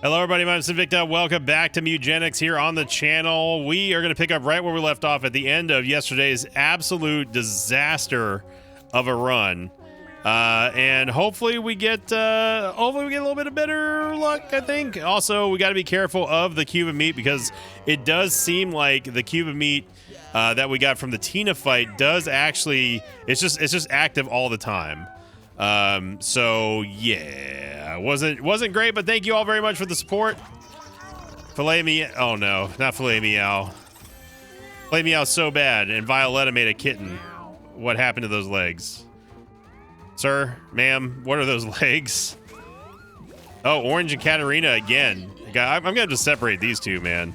Hello, everybody. My name is Invicta. Welcome back to Mutagenics here on the channel. We are going to pick up right where we left off at the end of yesterday's absolute disaster of a run. And hopefully we get a little bit of better luck, I think. Also, we got to be careful of the cube of meat because it does seem like the cube of meat that we got from the Tina fight does actually, it's just active all the time. So yeah, wasn't great, but thank you all very much for the support. Oh no, not Filet Meow. Filet Meow so bad, and Violetta made a kitten. What happened to those legs? Sir, ma'am, what are those legs? Oh, Orange and Katarina again. I'm gonna have to separate these two, man.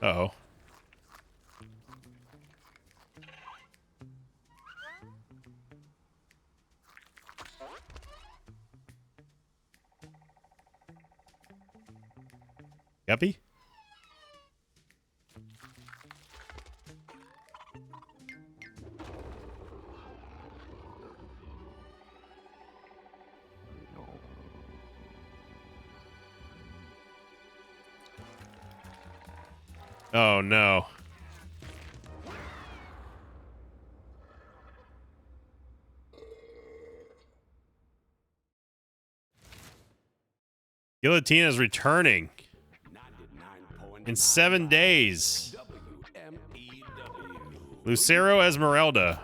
Uh-oh. Guppy? Oh no. Guillotina's returning. In 7 days. Lucero Esmeralda.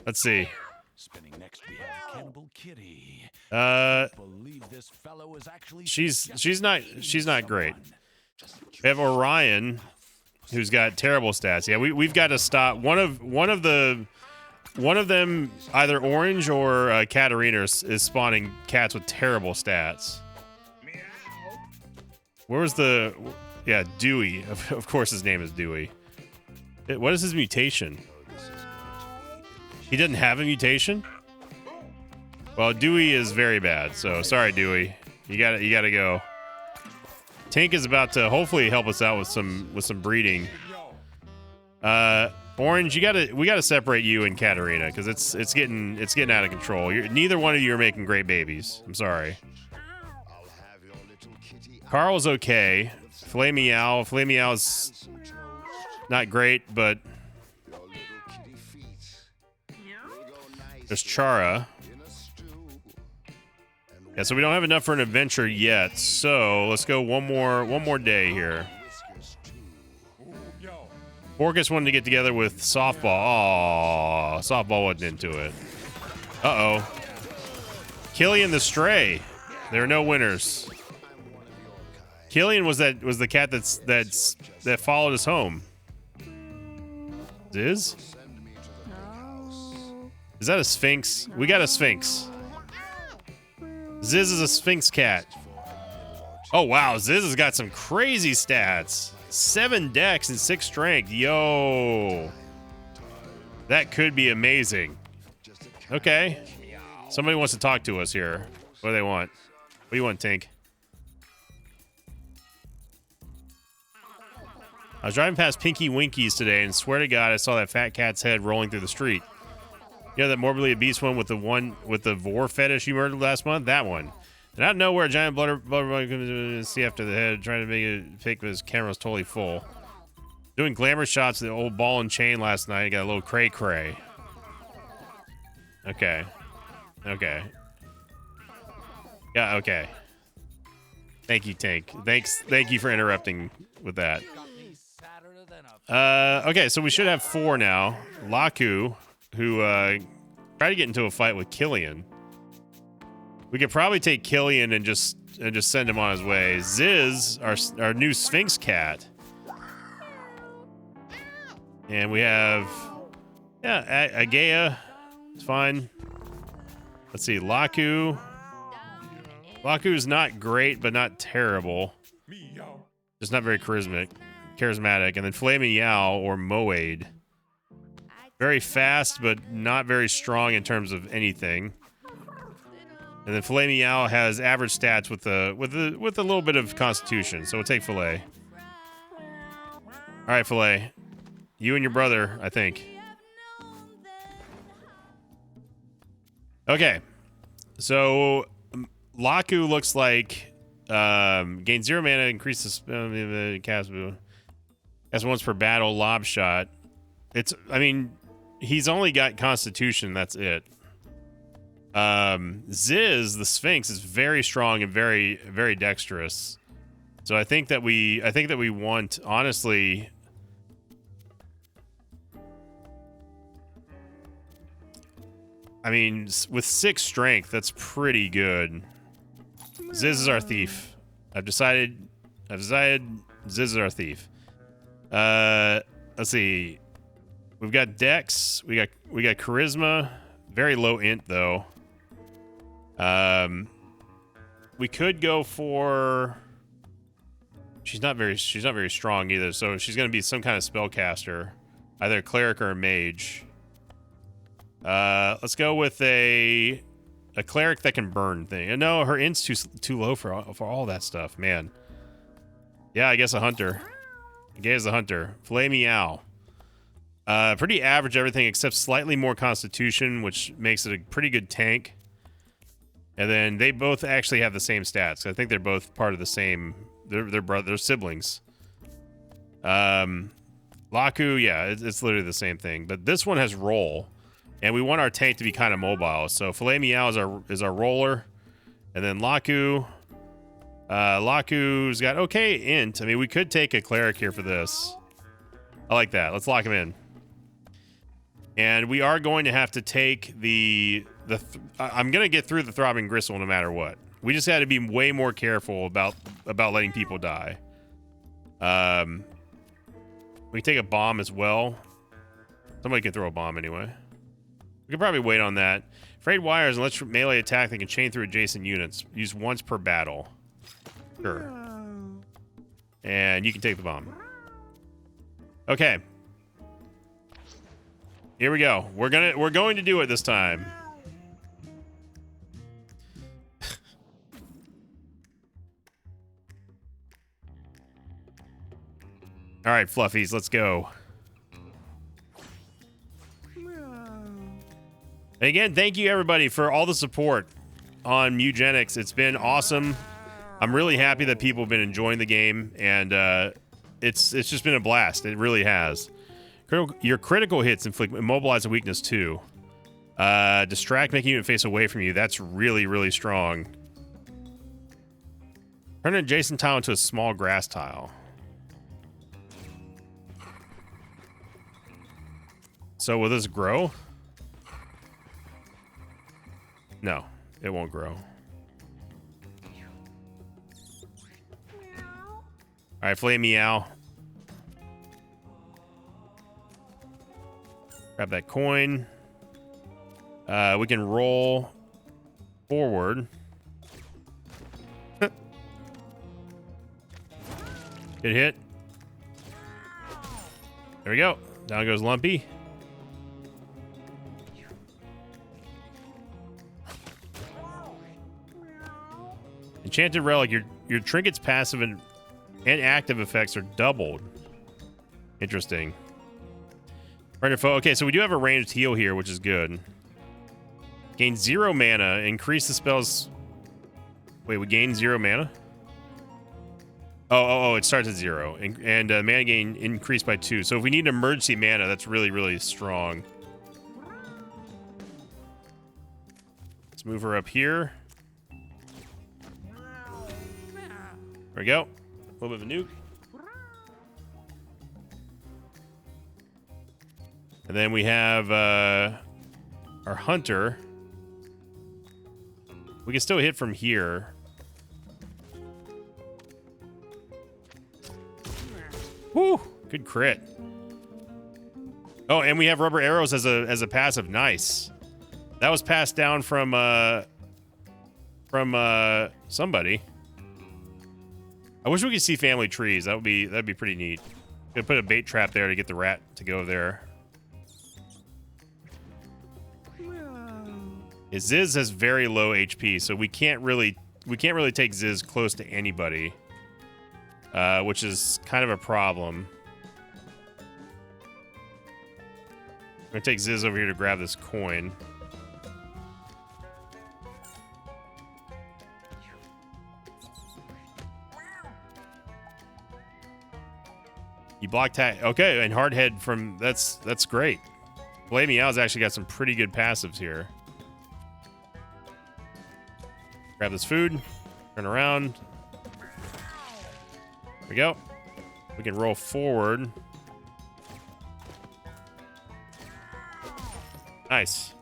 Let's see. She's not great. We have Orion, who's got terrible stats. Yeah, we've got to stop one of them, either Orange or Katarina is spawning cats with terrible stats. Where was the... Yeah, Dewey. Of course his name is Dewey. What is his mutation? He didn't have a mutation? Well, Dewey is very bad, so sorry, Dewey. You gotta go. Tink is about to hopefully help us out with some breeding. Orange, we gotta separate you and Katarina, because it's getting out of control. Neither one of you are making great babies. I'm sorry. Carl's okay. Filet Meow's not great, but there's Chara. Yeah, so we don't have enough for an adventure yet. So let's go one more day here. Orcus wanted to get together with Softball. Aw, Softball wasn't into it. Uh-oh. Killian the Stray. There are no winners. Killian was the cat that followed us home. Ziz? Is that a Sphinx? We got a Sphinx. Ziz is a Sphinx cat. Oh wow, Ziz has got some crazy stats. 7 dex and 6 strength. Yo. That could be amazing. Okay. Somebody wants to talk to us here. What do they want? What do you want, Tink? I was driving past Pinky Winkies today and swear to God I saw that fat cat's head rolling through the street. You know that morbidly obese one with the vor fetish you murdered last month? That one. And out of nowhere, a giant blood comes to see after the head, trying to make it fake, but his camera's totally full. Doing glamour shots of the old ball and chain last night. Got a little cray-cray. Okay. Okay. Yeah, okay. Thank you, Tank. Thank you for interrupting with that. Okay, so we should have 4 now. Laku, who tried to get into a fight with Killian. We could probably take Killian and just send him on his way. Ziz, our new Sphinx cat. And we have Agea. It's fine. Let's see, Laku. Laku's not great, but not terrible. Just not very charismatic. And then Filet Meow or Moade. Very fast, but not very strong in terms of anything. And then Filet Meow has average stats with a little bit of constitution, so we'll take Filet. All right, Filet. You and your brother, I think. Okay, so Laku looks like gain 0 mana, increases cast once per battle, lob shot. I mean, he's only got Constitution. That's it. Ziz, the Sphinx, is very strong and very, very dexterous. So I think that we want, honestly. I mean, with 6 strength, that's pretty good. Ziz is our thief. I've decided Ziz is our thief. Let's see. We've got Dex. We got Charisma. Very low int though. We could go for. She's not very strong either, so she's gonna be some kind of spellcaster, either a cleric or a mage. Let's go with a cleric that can burn thing. No, her int's too low for all that stuff, man. Yeah, I guess a hunter. I guess a hunter. Filet Meow. Pretty average everything except slightly more Constitution, which makes it a pretty good tank. And then they both actually have the same stats. I think they're both part of the same. They're siblings. Laku, yeah, it's literally the same thing. But this one has roll. And we want our tank to be kind of mobile. So Filet Meow is our roller. And then Laku's got okay int. I mean, we could take a cleric here for this. I like that. Let's lock him in. And we are going to have to take I'm going to get through the Throbbing Gristle no matter what. We just had to be way more careful about letting people die. We can take a bomb as well. Somebody can throw a bomb anyway. We can probably wait on that. Frayed Wires, unless melee attack, they can chain through adjacent units. Use once per battle. Sure. And you can take the bomb. Okay. Here we go. We're going to do it this time. All right, Fluffies, let's go. And again, thank you everybody for all the support on Mugenics. It's been awesome. I'm really happy that people have been enjoying the game, and it's just been a blast. It really has. Your critical hits inflict immobilize a weakness too. Distract, making you face away from you. That's really, really strong. Turn an adjacent tile into a small grass tile. So will this grow? No, it won't grow. All right, Filet Meow. Grab that coin. We can roll forward. Good hit. There we go. Down goes Lumpy. Enchanted Relic, your trinket's passive and active effects are doubled. Interesting. Okay, so we do have a ranged heal here, which is good. Gain 0 mana. Increase the spell's... Wait, we gain 0 mana? Oh, it starts at 0. And mana gain increased by 2. So if we need emergency mana, that's really, really strong. Let's move her up here. There we go. A little bit of a nuke. And then we have our hunter. We can still hit from here. Woo! Good crit. Oh, and we have rubber arrows as a passive. Nice. That was passed down from somebody. I wish we could see family trees. That'd be pretty neat. Gonna put a bait trap there to get the rat to go there. Ziz has very low HP, so we can't really take Ziz close to anybody, which is kind of a problem. I'm gonna take Ziz over here to grab this coin. You block tag. Okay, and Hardhead from that's great. Filet Meow's actually got some pretty good passives here. Grab this food. Turn around. There we go. We can roll forward. Nice.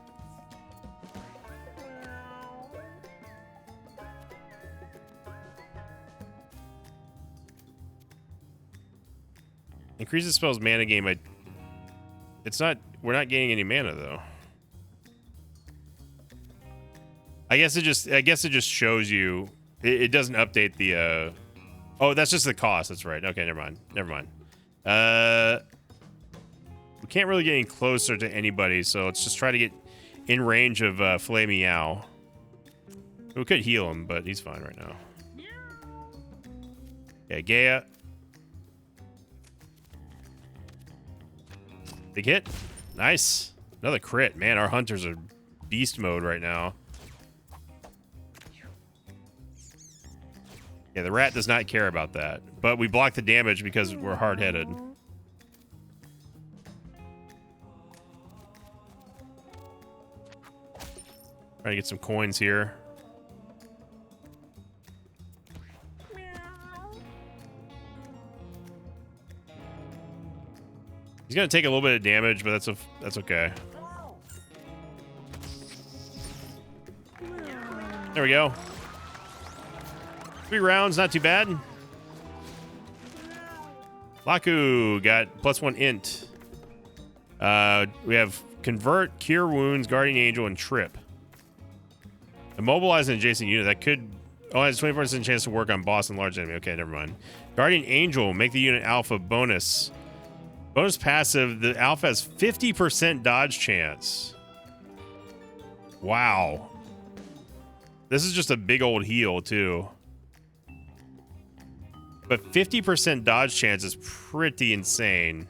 Increases spells mana gain by... It's not... We're not gaining any mana, though. I guess it just shows you... It doesn't update the... Oh, that's just the cost. That's right. Okay, never mind. Never mind. We can't really get any closer to anybody, so let's just try to get in range of Filet Meow. We could heal him, but he's fine right now. Yeah, Gaia. Big hit. Nice. Another crit. Man, our hunters are beast mode right now. Yeah, the rat does not care about that. But we block the damage because we're hard-headed. Trying to get some coins here. He's gonna take a little bit of damage, but that's okay. There we go. 3 rounds, not too bad. Laku got +1 int. We have Convert, Cure Wounds, Guardian Angel, and Trip. Immobilize an adjacent unit. That could... Oh, it has 24% chance to work on boss and large enemy. Okay, never mind. Guardian Angel. Make the unit alpha bonus. Bonus passive. The alpha has 50% dodge chance. Wow. This is just a big old heal, too. But 50% dodge chance is pretty insane.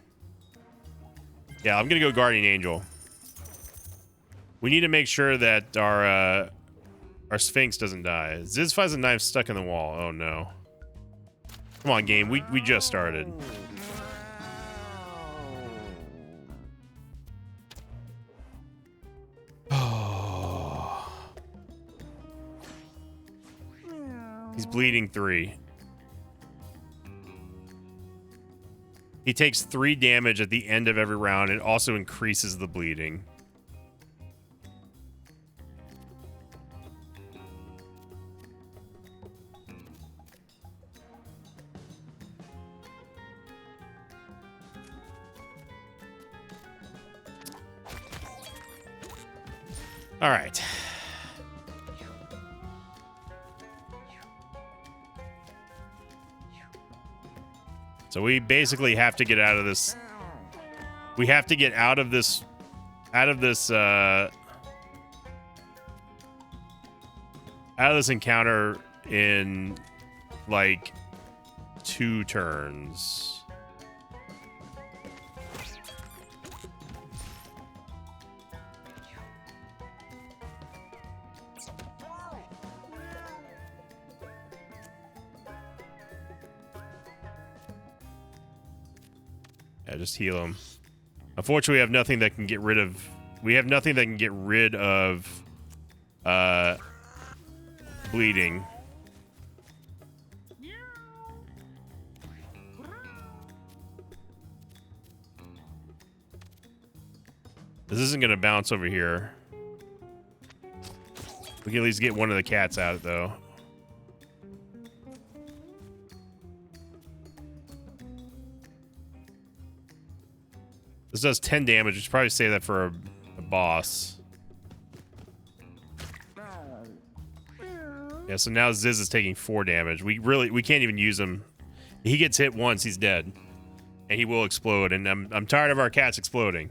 Yeah, I'm going to go Guardian Angel. We need to make sure that our Sphinx doesn't die. Ziz finds a knife stuck in the wall. Oh, no. Come on, game. We just started. Oh. He's bleeding 3. He takes 3 damage at the end of every round. It also increases the bleeding. All right. So we basically have to get out of this. We have to get out of this encounter in like 2 turns. Yeah, just heal him. Unfortunately, we have nothing that can get rid of... We have nothing that can get rid of... bleeding. This isn't going to bounce over here. We can at least get one of the cats out, though. This does 10 damage. We should probably save that for a boss. Yeah, so now Ziz is taking 4 damage. We can't even use him. He gets hit once, he's dead. And he will explode, and I'm tired of our cats exploding.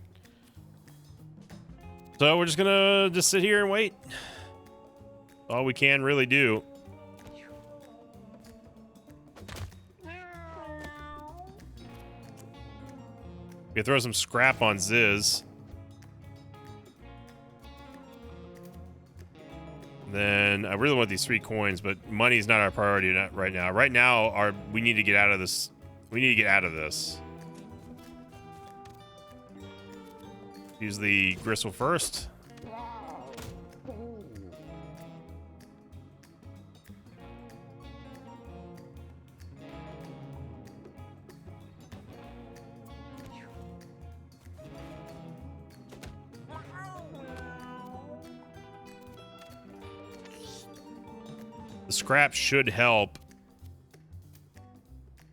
So we're just gonna sit here and wait. All we can really do. We can throw some scrap on Ziz. Then I really want these 3 coins, but money's not our priority right now. Right now, we need to get out of this. We need to get out of this. Use the gristle first. The scrap should help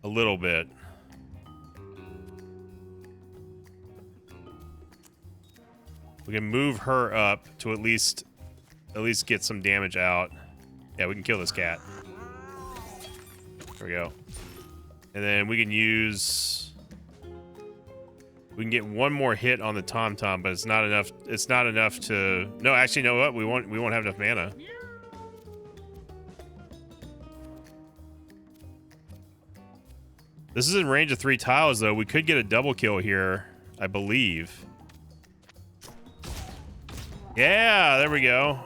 a little bit. We can move her up to at least get some damage out. Yeah, we can kill this cat. There we go. And then we can use... We can get one more hit on the Tom-Tom, but it's not enough. It's not enough to... No, actually, you know what? We won't have enough mana. This is in range of 3 tiles, though. We could get a double kill here, I believe. Yeah, there we go.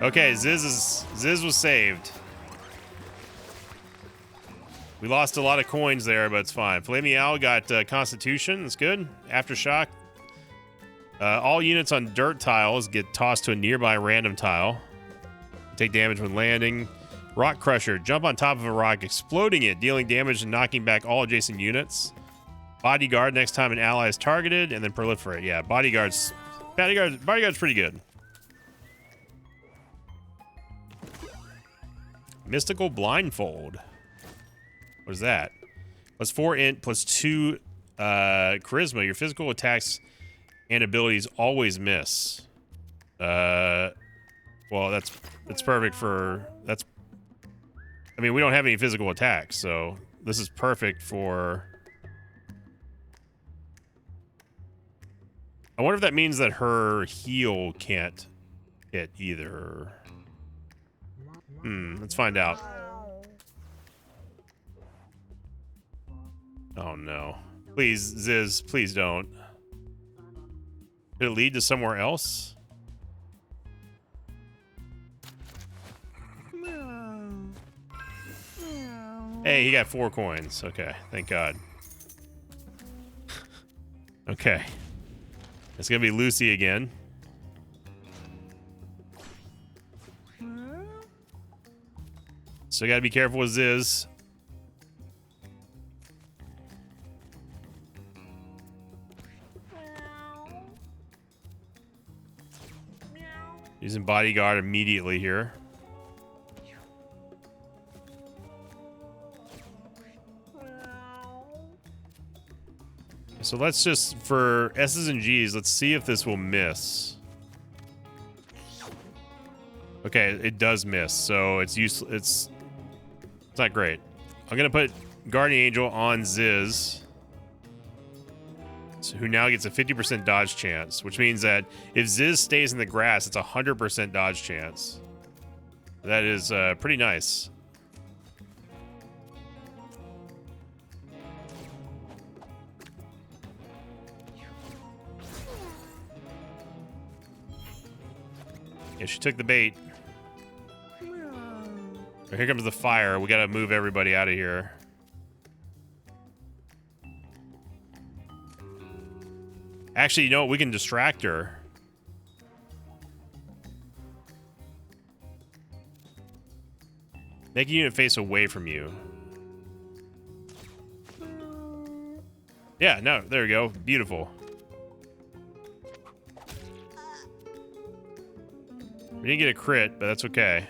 Okay, Ziz was saved. We lost a lot of coins there, but it's fine. Flamial got Constitution. That's good. Aftershock. All units on dirt tiles get tossed to a nearby random tile. Take damage when landing. Rock Crusher. Jump on top of a rock, exploding it, dealing damage and knocking back all adjacent units. Bodyguard next time an ally is targeted, and then Proliferate. Yeah, Bodyguard's pretty good. Mystical Blindfold. What is that? +4 int, +2 charisma. Your physical attacks and abilities always miss. Well, that's perfect for... I mean, we don't have any physical attacks, so this is perfect for... I wonder if that means that her heal can't hit either. Let's find out. Oh no. Please, Ziz, please don't. Did it lead to somewhere else? Hey, he got 4 coins. Okay, thank God. Okay. It's gonna be Lucy again. So gotta be careful with Ziz. Using Bodyguard immediately here. So let's just, for S's and G's, let's see if this will miss. Okay, it does miss, so it's useless. It's not great. I'm gonna put Guardian Angel on Ziz, who now gets a 50% dodge chance, which means that if Ziz stays in the grass, it's a 100% dodge chance. That is pretty nice. Yeah, she took the bait. Here comes the fire. We gotta move everybody out of here. Actually, you know what? We can distract her. Make a unit face away from you. Yeah, no, there we go. Beautiful. We didn't get a crit, but that's okay.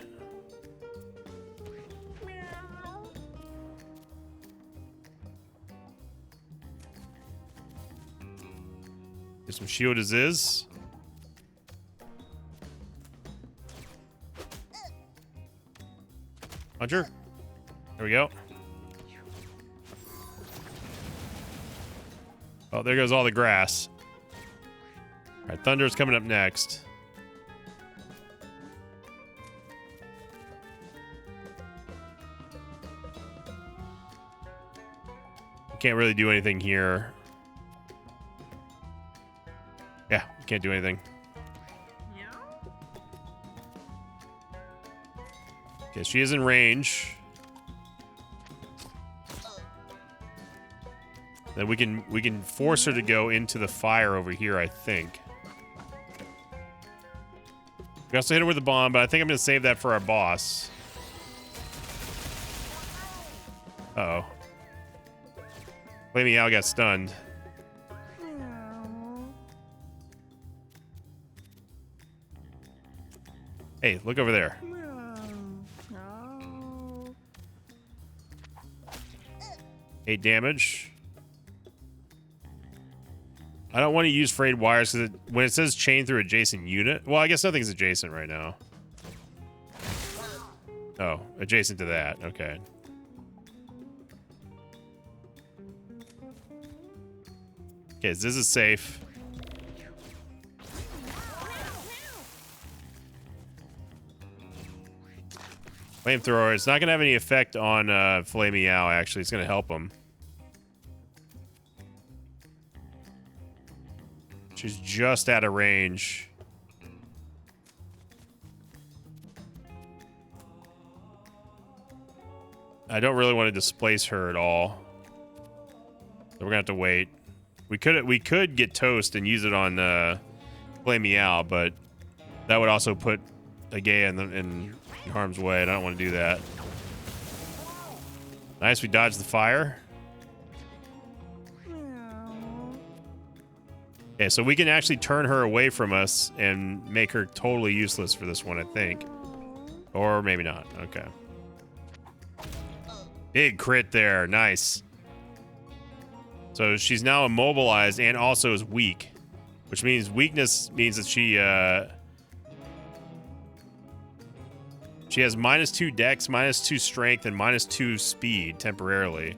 Get some shield as is. Hunter. There we go. Oh, there goes all the grass. All right, Thunder's coming up next. Can't really do anything here. Yeah, can't do anything. Okay, she is in range. Then we can force her to go into the fire over here, I think. We also hit her with a bomb, but I think I'm going to save that for our boss. Uh-oh. Flamey Owl got stunned. Hey, look over there. 8 damage. I don't want to use frayed wires because when it says chain through adjacent unit, well, I guess nothing's adjacent right now. Oh, adjacent to that. Okay. Okay, this is safe. Flamethrower. It's not going to have any effect on Flamey Owl, actually. It's going to help him. She's just out of range. I don't really want to displace her at all. So we're going to have to wait. We could get Toast and use it on Flamey Owl, but that would also put Agaya in harm's way, and I don't want to do that. Nice, we dodged the fire. Okay, so we can actually turn her away from us and make her totally useless for this one, I think. Or maybe not. Okay. Big crit there. Nice. So she's now immobilized and also is weak, which means weakness means that she has -2 dex, -2 strength, and -2 speed temporarily.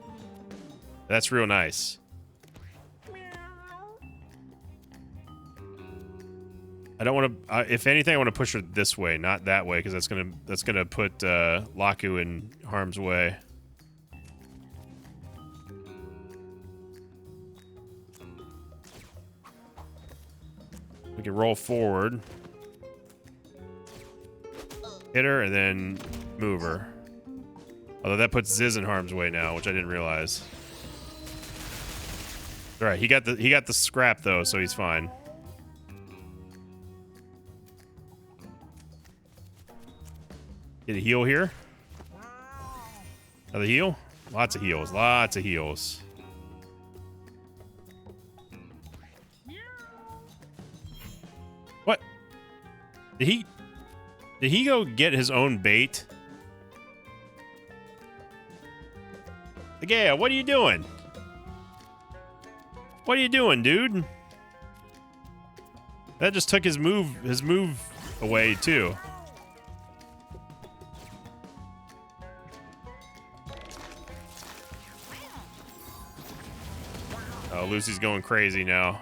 That's real nice. I don't want to. If anything, I want to push her this way, not that way, because that's gonna put Laku in harm's way. We can roll forward, hit her, and then move her. Although that puts Ziz in harm's way now, which I didn't realize. All right, he got the scrap though, so he's fine. Get a heal here. Another heal. Lots of heals. Lots of heals. What? Did he go get his own bait? Agaya, what are you doing? What are you doing, dude? That just took his move away too. Oh, Lucy's going crazy now.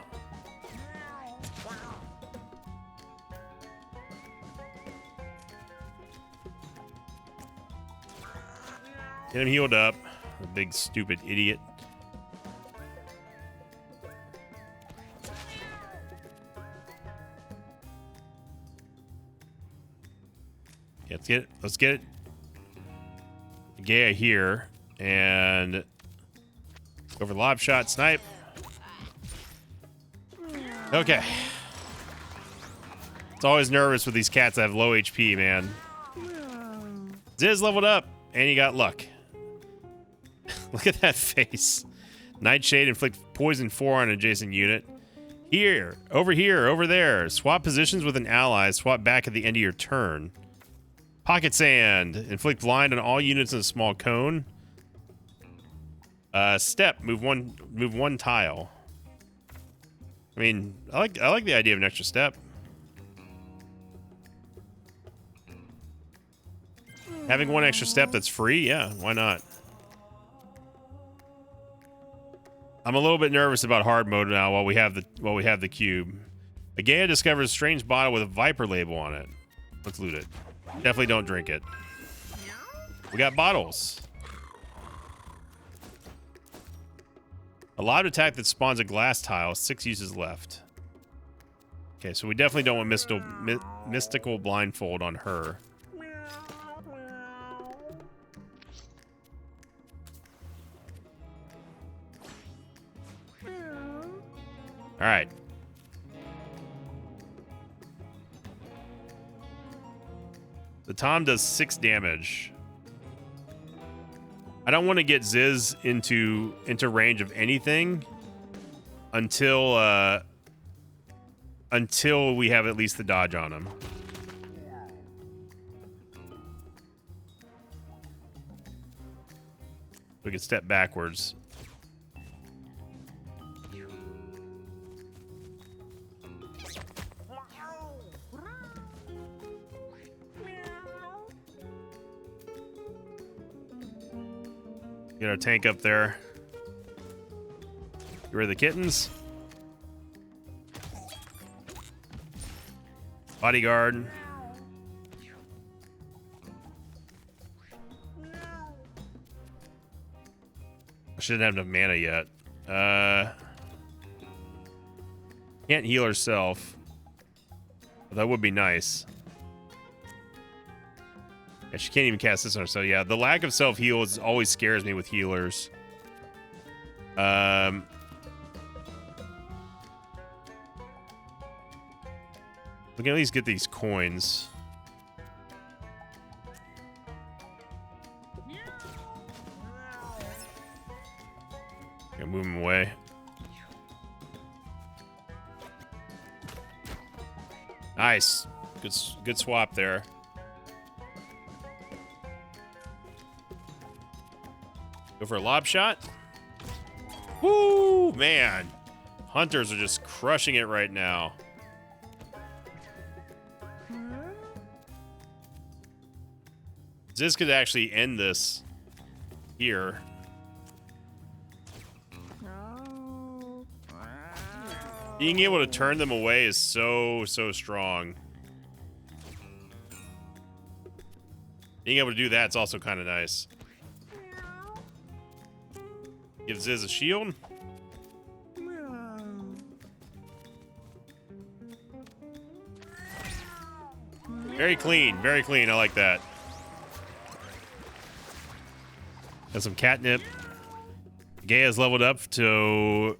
Get him healed up. The big stupid idiot. Yeah, let's get it. Agaya here and go for the lob shot, snipe. Okay. It's always nervous with these cats that have low HP, man. Ziz leveled up, and he got luck. Look at that face. Nightshade, inflict poison 4 on an adjacent unit. Here, over there. Swap positions with an ally. Swap back at the end of your turn. Pocket Sand, inflict blind on all units in a small cone. Step, move one tile. I mean, I like the idea of an extra step. Having one extra step that's free, yeah, why not? I'm a little bit nervous about hard mode now while we have the cube. Agaya discovers a strange bottle with a Viper label on it. Let's loot it. Definitely don't drink it. We got bottles. A loud attack that spawns a glass tile. 6 uses left. Okay, so we definitely don't want mystical blindfold on her. All right. The Tom does 6 damage. I don't want to get Ziz into range of anything until we have at least the dodge on him. We can step backwards. Get our tank up there. Get rid of the kittens. Bodyguard. I shouldn't have enough mana yet. Can't heal herself. That would be nice. Yeah, she can't even cast this on her. So yeah, the lack of self-heal always scares me with healers. We can at least get these coins. Gonna move him away. Nice. Good swap there. Go for a lob shot. Woo, man. Hunters are just crushing it right now. Ziz could actually end this here. Being able to turn them away is so strong. Being able to do that's also kind of nice. Give Ziz a shield. Very clean, very clean. I like that. Got some catnip. Gaia's leveled up to...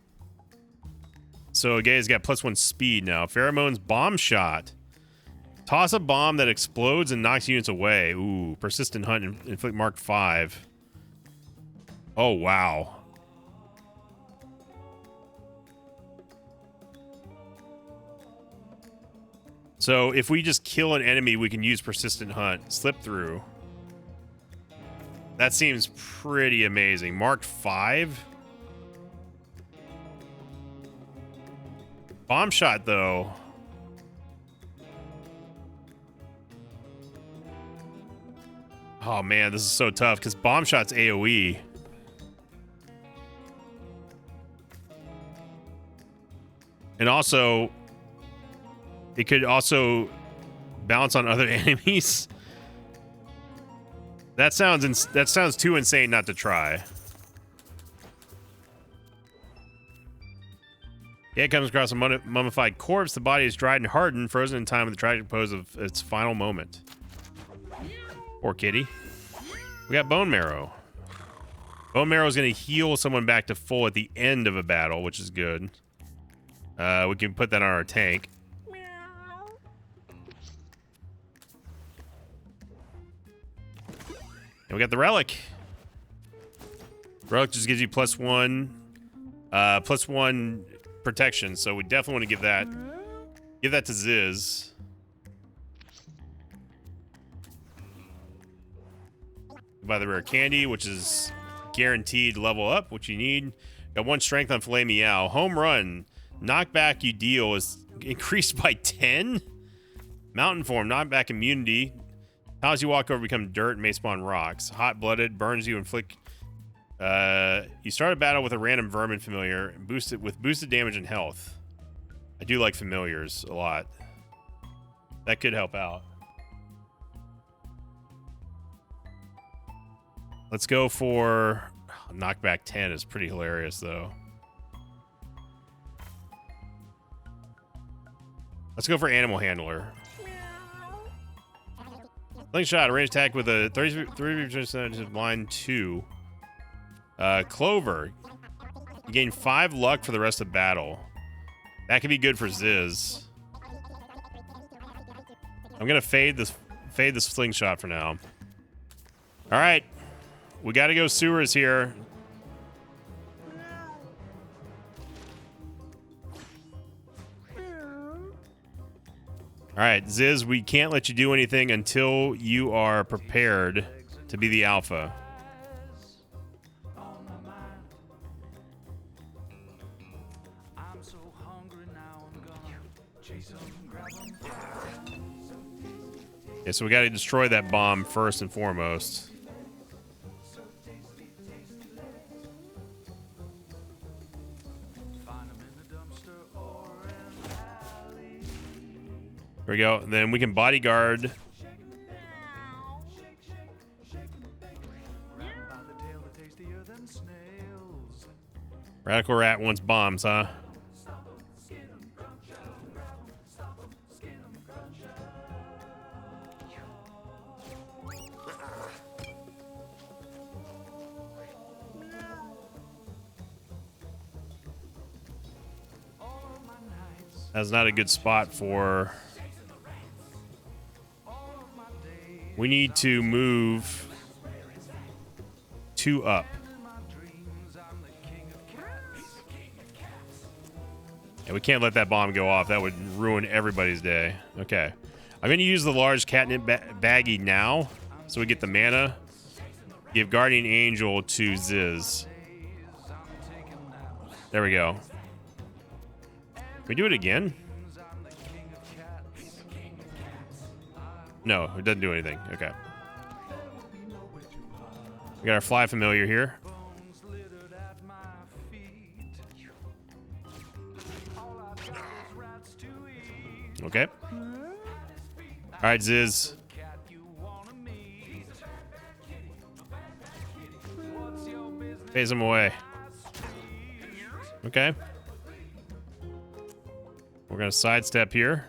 So Gaia's got +1 speed now. Pheromone's bomb shot. Toss a bomb that explodes and knocks units away. Ooh, persistent hunt and inflict mark 5. Oh, wow. So if we just kill an enemy, we can use persistent hunt. Slip through. That seems pretty amazing. Mark 5. Bomb shot, though. Oh, man, this is so tough because bomb shot's AoE. And also, it could also bounce on other enemies. That sounds too insane not to try. Yeah, it comes across a mummified corpse. The body is dried and hardened, frozen in time with the tragic pose of its final moment. Poor kitty. We got bone marrow. Bone marrow is going to heal someone back to full at the end of a battle, which is good. We can put that on our tank. And we got the relic. Relic just gives you +1 protection, so we definitely want to give that to Ziz. Buy the rare candy, which is guaranteed level up, which you need. Got 1 strength on Filet Meow. Home run. Knockback you deal is increased by 10. Mountain form, knockback immunity. As you walk over, become dirt and may spawn rocks. Hot-blooded, burns you and flick. You start a battle with a random vermin familiar, boosted damage and health. I do like familiars a lot. That could help out. Let's go for knockback 10 is pretty hilarious though. Let's go for animal handler. Slingshot, a range attack with a 33% line 2. Clover. You gain 5 luck for the rest of battle. That could be good for Ziz. I'm gonna fade this slingshot for now. All right, we got to go sewers here. All right, Ziz, we can't let you do anything until you are prepared to be the alpha. Okay, so we got to destroy that bomb first and foremost. There we go. Then we can bodyguard. Radical Rat wants bombs, huh? That's not a good spot for... We need to move 2 up. Yeah, we can't let that bomb go off. That would ruin everybody's day. Okay. I'm going to use the large catnip baggie now, so we get the mana. Give Guardian Angel to Ziz. There we go. Can we do it again? No, it doesn't do anything. Okay. We got our fly familiar here. Okay. All right, Ziz. Phase him away. Okay. We're going to sidestep here.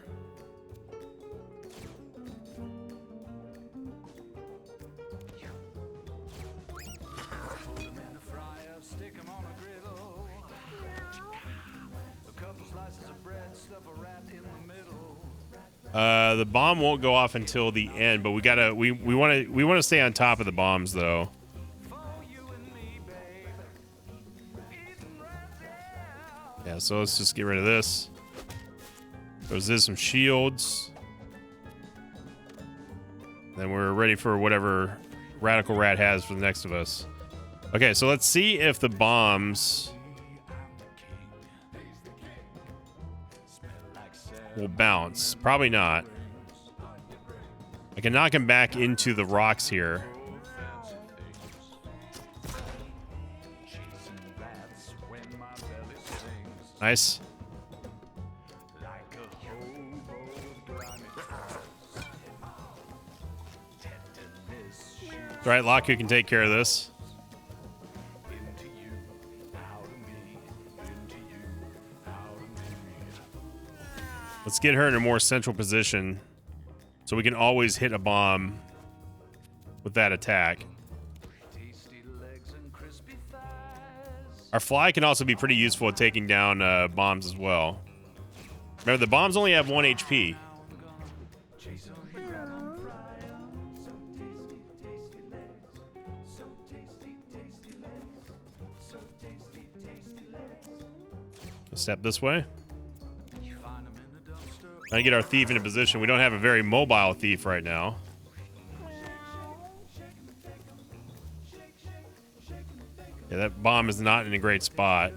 The bomb won't go off until the end, but we want to stay on top of the bombs though. Yeah, so let's just get rid of this. There's some shields. Then we're ready for whatever Radical Rat has for the next of us. Okay, so let's see if the bombs will bounce. Probably not. I can knock him back into the rocks here. Nice. All right, Laku can take care of this. Let's get her in a more central position so we can always hit a bomb with that attack. Our fly can also be pretty useful at taking down bombs as well. Remember, the bombs only have 1 HP. Step this way. Trying to get our thief in a position. We don't have a very mobile thief right now. Yeah, that bomb is not in a great spot.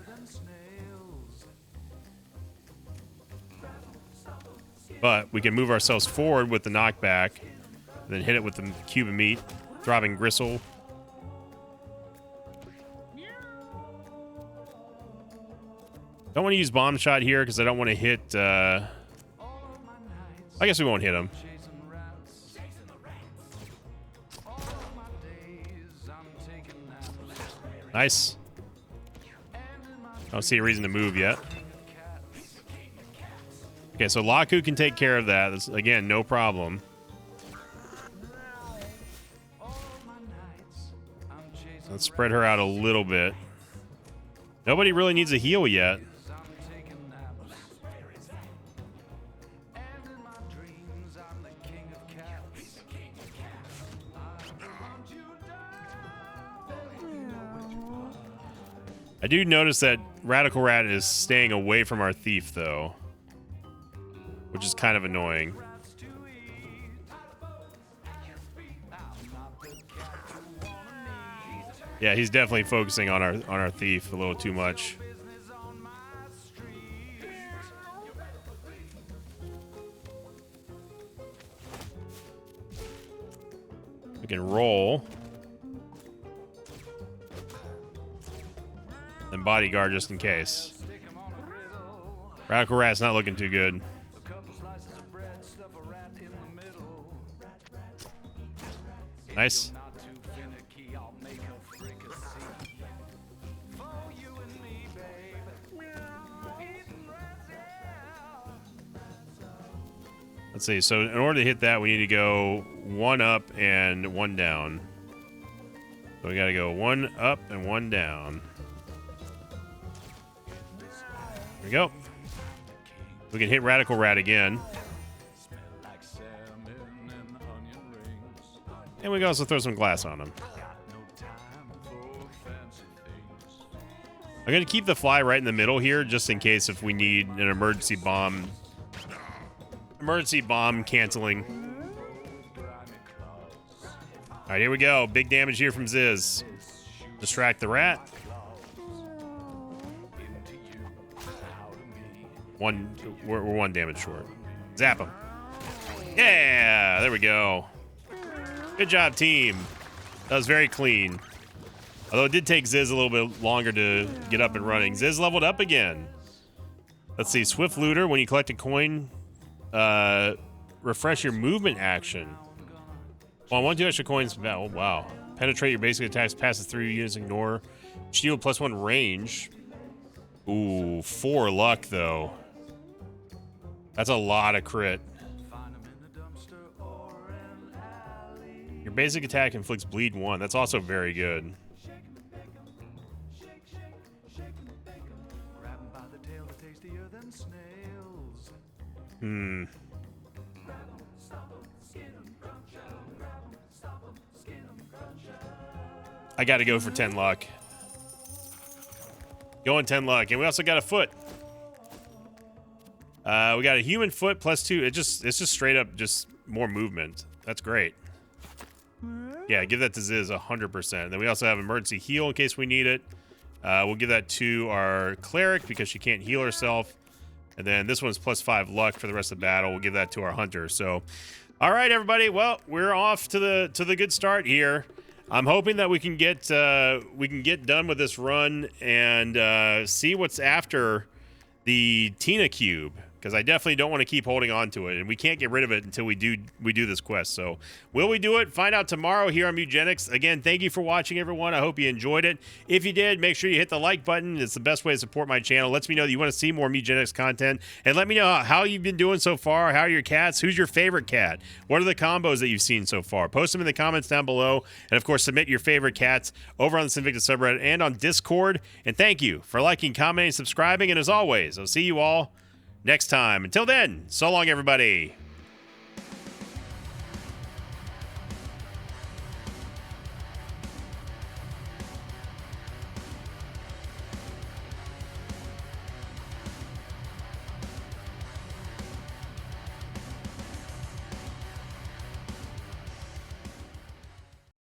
But we can move ourselves forward with the knockback, and then hit it with the cube of meat. Throbbing Gristle. Don't want to use bomb shot here because I don't want to hit... I guess we won't hit him. Nice. I don't see a reason to move yet. Okay, so Laku can take care of that. That's, again, no problem. Let's spread her out a little bit. Nobody really needs a heal yet. I do notice that Radical Rat is staying away from our thief, though, which is kind of annoying. Yeah, he's definitely focusing on our thief a little too much. We can roll. And bodyguard just in case. Radical Rat's not looking too good. Nice. Let's see. So in order to hit that, we need to go 1 up and 1 down. So we got to go 1 up and 1 down. There we go. We can hit Radical Rat again. And we can also throw some glass on him. I'm going to keep the fly right in the middle here, just in case if we need an emergency bomb. Emergency bomb canceling. All right, here we go. Big damage here from Ziz. Distract the rat. We're 1 damage short. Zap him. Yeah, there we go. Good job, team. That was very clean. Although it did take Ziz a little bit longer to get up and running. Ziz leveled up again. Let's see. Swift Looter. When you collect a coin, refresh your movement action. Well, 1, 2 extra coins. Oh, wow. Penetrate your basic attacks. Passes through units. Ignore. Shield +1 range. Ooh, 4 luck, though. That's a lot of crit. Your basic attack inflicts bleed 1. That's also very good. I got to go for 10 luck. Going 10 luck. And we also got a foot. We got a human foot +2. It's just straight up just more movement. That's great. Yeah, give that to Ziz 100%. Then we also have emergency heal in case we need it. We'll give that to our cleric because she can't heal herself. And then this one's +5 luck for the rest of the battle. We'll give that to our hunter. So, all right, everybody. Well, we're off to the good start here. I'm hoping that we can get done with this run and see what's after the Tina Cube, because I definitely don't want to keep holding on to it, and we can't get rid of it until we do this quest. So will we do it? Find out tomorrow here on Mugenics. Again, thank you for watching, everyone. I hope you enjoyed it. If you did, make sure you hit the like button. It's the best way to support my channel. Lets me know that you want to see more Mugenics content, and let me know how you've been doing so far. How are your cats? Who's your favorite cat? What are the combos that you've seen so far? Post them in the comments down below, and of course, submit your favorite cats over on the Sinvicta subreddit and on Discord. And thank you for liking, commenting, subscribing, and as always, I'll see you all next time. Until then, so long, everybody.